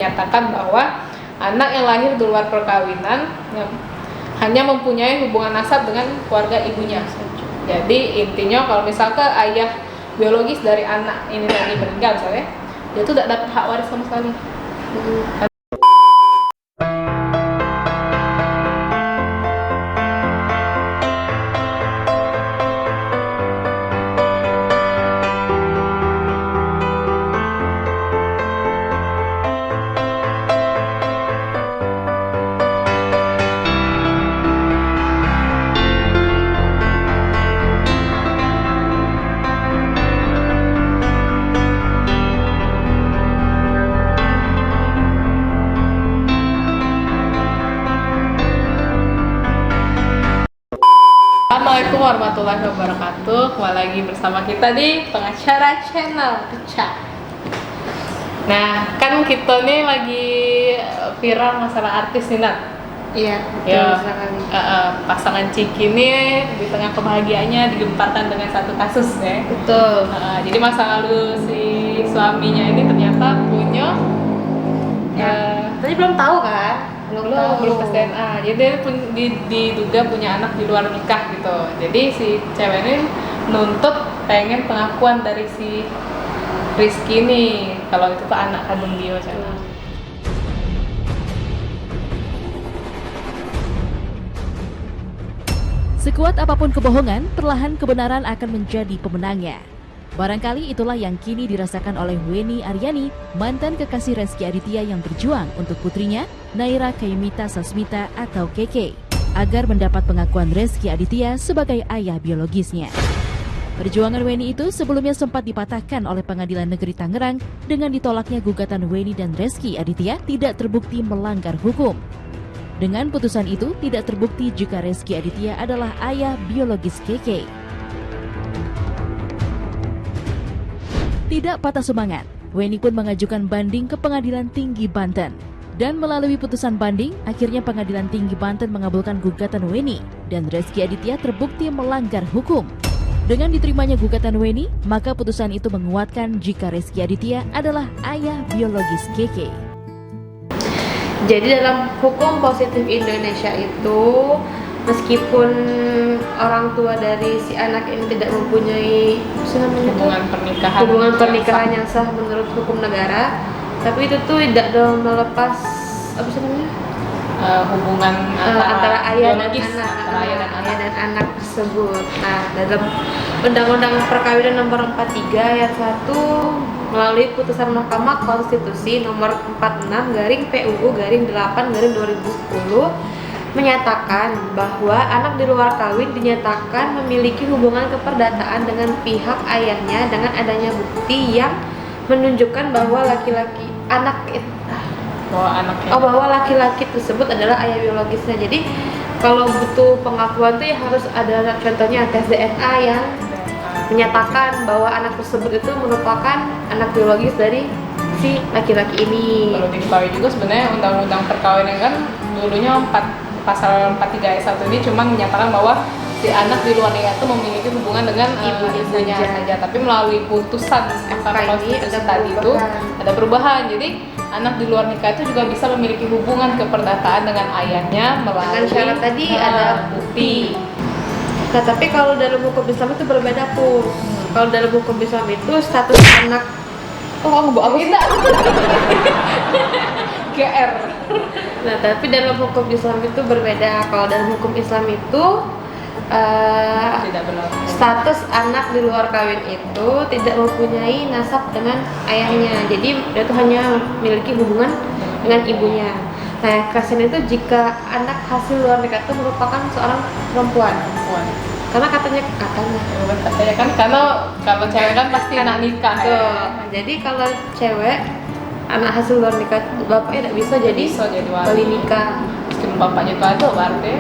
menyatakan bahwa anak yang lahir di luar perkawinan hanya mempunyai hubungan nasab dengan keluarga ibunya. Jadi intinya kalau misalkan ayah biologis dari anak ini tadi meninggal misalnya, dia tuh tidak dapat hak waris sama sekali. Assalamualaikum warahmatullahi wabarakatuh. Kembali lagi bersama kita di Pengacara Channel Pecah. Nah, kan kita nih lagi viral masalah artis nih, Nat. Iya, Ya, sekali. pasangan Ciki ini di tengah kebahagiaannya digemparkan dengan satu kasus ya. Betul. Jadi masa lalu si suaminya ini ternyata punya Tadi belum tahu kan? belum tes DNA. Jadi dia diduga punya anak di luar nikah gitu. Jadi si cewek ini nuntut pengen pengakuan dari si Rizky nih kalau itu tuh anak kandung dia macam. Sekuat apapun kebohongan, perlahan kebenaran akan menjadi pemenangnya. Barangkali itulah yang kini dirasakan oleh Weni Aryani, mantan kekasih Rezky Aditya yang berjuang untuk putrinya, Naira Kaimita Sasmita atau Keke, agar mendapat pengakuan Rezky Aditya sebagai ayah biologisnya. Perjuangan Weni itu sebelumnya sempat dipatahkan oleh Pengadilan Negeri Tangerang dengan ditolaknya gugatan Weni dan Rezky Aditya tidak terbukti melanggar hukum. Dengan putusan itu, tidak terbukti jika Rezky Aditya adalah ayah biologis Keke. Tidak patah semangat, Weni pun mengajukan banding ke Pengadilan Tinggi Banten. Dan melalui putusan banding, akhirnya Pengadilan Tinggi Banten mengabulkan gugatan Weni dan Rezky Aditya terbukti melanggar hukum. Dengan diterimanya gugatan Weni, maka putusan itu menguatkan jika Rezky Aditya adalah ayah biologis Keke. Jadi dalam hukum positif Indonesia itu, meskipun orang tua dari si anak ini tidak mempunyai hubungan pernikahan yang sah menurut hukum negara, tapi itu tuh tidak melepas Hubungan antara ayah dan biologis, anak, antara ayah dan anak tersebut. Nah, dalam Undang-Undang Perkawinan Nomor 43 Ayat 1 melalui putusan Mahkamah Konstitusi Nomor 46/PUU/8/2010 menyatakan bahwa anak di luar kawin dinyatakan memiliki hubungan keperdataan dengan pihak ayahnya dengan adanya bukti yang menunjukkan bahwa bahwa laki-laki tersebut adalah ayah biologisnya. Jadi kalau butuh pengakuan tuh ya harus ada contohnya tes DNA yang menyatakan bahwa anak tersebut itu merupakan anak biologis dari si laki-laki ini. Perlu diketahui juga sebenarnya undang-undang perkawinan kan dulunya pasal 43 ayat 1 ini cuma menyatakan bahwa si anak di luar nikah itu memiliki hubungan dengan ibunya saja. Tapi melalui putusan Mahkamah Konstitusi tadi itu ada perubahan. Jadi anak di luar nikah itu juga bisa memiliki hubungan keperdataan dengan ayahnya melalui dengan syarat tadi ada bukti. Nah, tapi kalau dalam hukum Islam itu berbeda pun. Kalau dalam hukum Islam itu status anak GR. Nah, tapi dalam hukum Islam itu berbeda. Kalau dalam hukum Islam itu tidak benar. Status anak di luar kawin itu tidak mempunyai nasab dengan ayahnya. Jadi dia itu hanya memiliki hubungan dengan ibunya. Nah, kasihan itu jika anak hasil luar nikah itu merupakan seorang perempuan. Karena katanya kan kalau cewek kan pasti anak nikah. Jadi kalau cewek anak hasil luar nikah bapaknya tidak bisa jadi wali nikah. Meskipun bapaknya itu ada berarti.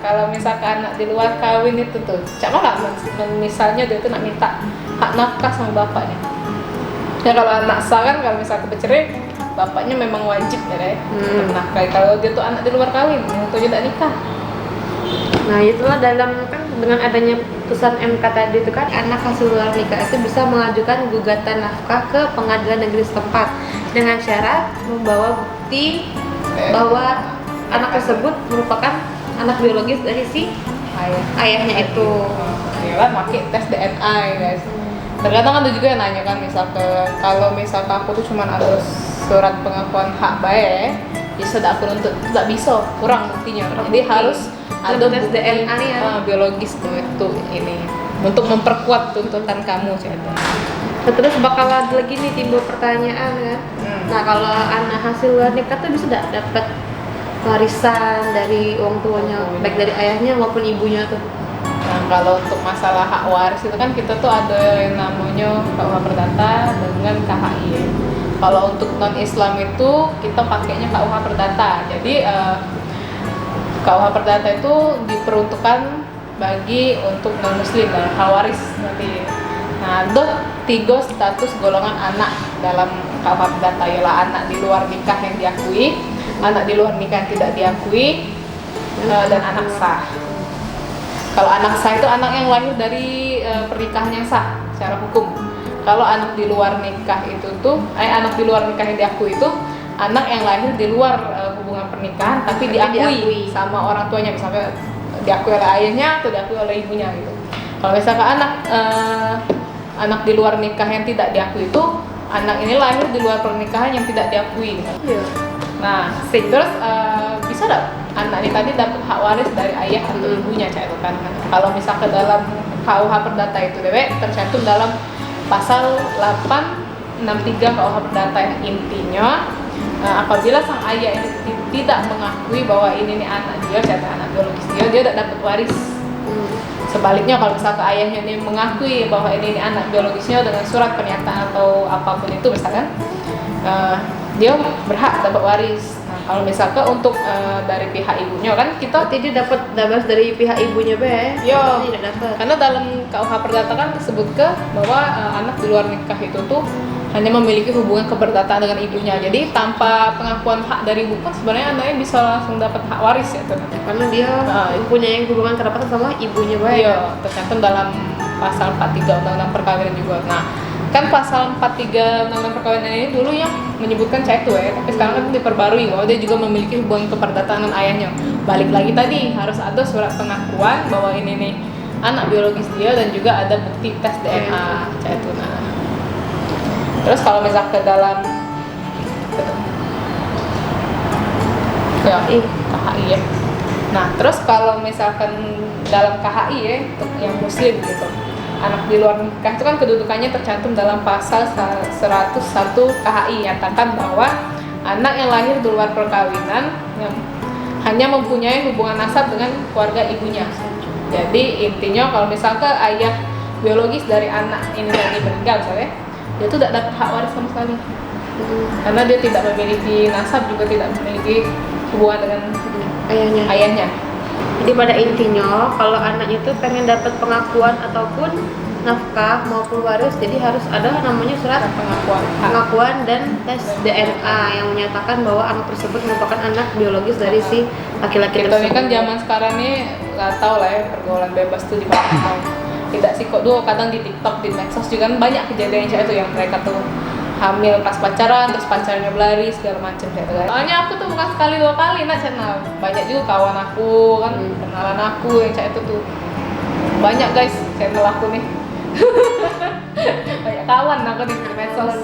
Kalau misalkan anak di luar kawin itu tuh, cak nggak misalnya dia tuh nak minta hak nafkah sama bapaknya. Ya kalau anak sah kan kalau misalkan bercerai, bapaknya memang wajib ya deh untuk menafkahi. Kalau dia tuh anak di luar kawin, yang tuh tidak nikah. Nah, itulah dalam kan dengan adanya putusan MK tadi itu kan anak hasil luar nikah itu bisa mengajukan gugatan nafkah ke pengadilan negeri setempat. dengan syarat membawa bukti bahwa anak tersebut merupakan anak biologis dari si ayahnya itu. Ya kan, pakai tes DNA ya guys. Terkadang ada juga yang nanya kan, kalau misalkan aku tuh cuma ada surat pengakuan hak baik, bisa tidak aku nuntut, tidak bisa, kurang buktinya. Jadi harus ada tes bukti DNA ya. biologis tuh itu ini untuk memperkuat tuntutan kamu cerita. Nah, terus bakal ada lagi nih timbul pertanyaan kan. Nah, kalau anak hasil luar nikah tuh bisa tidak dapat warisan dari orang tuanya, baik dari ayahnya maupun ibunya tuh? Nah, kalau untuk masalah hak waris itu kan kita tuh ada yang namanya KUH Perdata dengan KHI. Kalau untuk non Islam itu kita pakainya KUH Perdata. Jadi KUH Perdata itu diperuntukkan bagi untuk non Muslim dan hak waris nanti. Nah, ada 3 status golongan anak dalam KUH Perdata, ialah anak di luar nikah yang diakui, anak di luar nikah yang tidak diakui, dan anak sah. Kalau anak sah itu anak yang lahir dari pernikahan yang sah secara hukum. Kalau anak di luar nikah itu tuh, anak di luar nikah yang diakui itu anak yang lahir di luar hubungan pernikahan tapi diakui sama orang tuanya, misalnya diakui oleh ayahnya atau diakui oleh ibunya gitu. Kalau misalkan anak di luar nikah yang tidak diakui itu anak ini lahir di luar pernikahan yang tidak diakui gitu. Iya. Nah, terus bisa nggak anak ini tadi dapat hak waris dari ayah atau ibunya, itu kan? Kalau misalkan dalam KUH Perdata itu tercantum dalam pasal 863 KUH Perdata yang intinya apabila sang ayah ini tidak mengakui bahwa ini nih anak dia, anak biologis dia tidak dapat waris. Sebaliknya kalau misalkan ayahnya ini mengakui bahwa ini anak biologisnya dengan surat pernyataan atau apapun itu misalkan, dia berhak dapat waris. Nah, kalau misalkan untuk dari pihak ibunya kan kita Berarti dia dapat dari pihak ibunya tidak dapat. Karena dalam KUH Perdata kan disebutkan bahwa anak di luar nikah itu tuh hanya memiliki hubungan keperdataan dengan ibunya. Jadi tanpa pengakuan hak dari ibu pun sebenarnya anaknya bisa langsung dapat hak waris ya tuh. Karena dia punya hubungan kerapatan sama ibunya Iya, tercantum dalam pasal 43 Undang-Undang Perkawinan juga. Nah, kan pasal 43 Undang-Undang Perkawinan ini dulu yang menyebutkan itu ya, tapi sekarang kan diperbarui bahwa dia juga memiliki hubungan keperdataan dengan ayahnya. Balik lagi tadi harus ada surat pengakuan bahwa ini nih anak biologis dia dan juga ada bukti tes DNA itu. Nah, terus kalau misalkan dalam KHI ya. Nah, terus kalau misalkan dalam KHI ya, untuk yang muslim gitu, anak di luar nikah itu kan kedudukannya tercantum dalam pasal 101 KHI, nyatakan bahwa anak yang lahir di luar perkawinan yang hanya mempunyai hubungan nasab dengan keluarga ibunya. Jadi intinya kalau misalkan ayah biologis dari anak ini lagi meninggal misalnya, dia tuh tidak dapat hak waris sama sekali. Karena dia tidak memiliki nasab, juga tidak memiliki hubungan dengan ayahnya. Jadi pada intinya kalau anaknya itu pengen dapat pengakuan ataupun nafkah maupun waris, jadi harus ada namanya surat pengakuan dan tes DNA yang menyatakan bahwa anak tersebut merupakan anak biologis dari si laki-laki tersebut. Ini kan zaman sekarang ini nggak tahu lah ya, pergaulan bebas tuh di mana. Tidak sih kok, dulu kadang di TikTok, di medsos juga kan banyak kejadian itu yang mereka tuh hamil pas pacaran, terus pacarnya berlari segala macam gitu kan. Soalnya aku tuh bukan sekali 2 kali channel, banyak juga kawan aku kan, kenalan aku yang itu tuh banyak guys channel aku nih. Banyak kawan aku di medsos,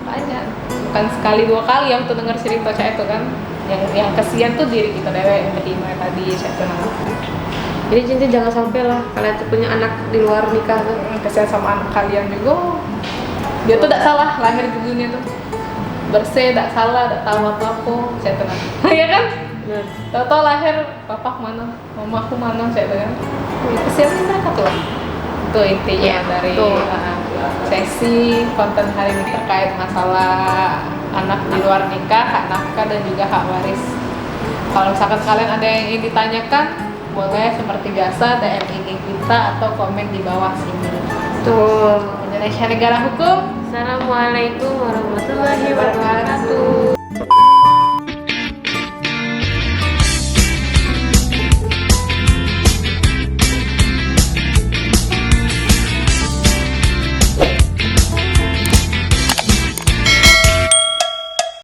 banyak, bukan sekali 2 kali yang tuh dengar cerita itu kan. Yang kesian tuh diri kita dewek yang terima tadi itu. Jadi cinta jangan sampai lah kalian tuh punya anak di luar nikah tuh. Kasihan sama anak kalian juga. Dia tuh tidak salah lahir di dunia tuh, bersih, tidak salah, tidak tahu apa-apa, saya tenang. Iya kan? Tahu-tahu lahir, papa mana, mamaku mana, saya tenang. Kesian mereka tuh. Itu intinya dari sesi konten hari ini terkait masalah anak di luar nikah, hak nafkah dan juga hak waris. Kalau misalkan kalian ada yang ingin ditanyakan, boleh seperti biasa DM IG kita atau komen di bawah sini. Tuh, Indonesia Negara Hukum. Assalamualaikum warahmatullahi wabarakatuh.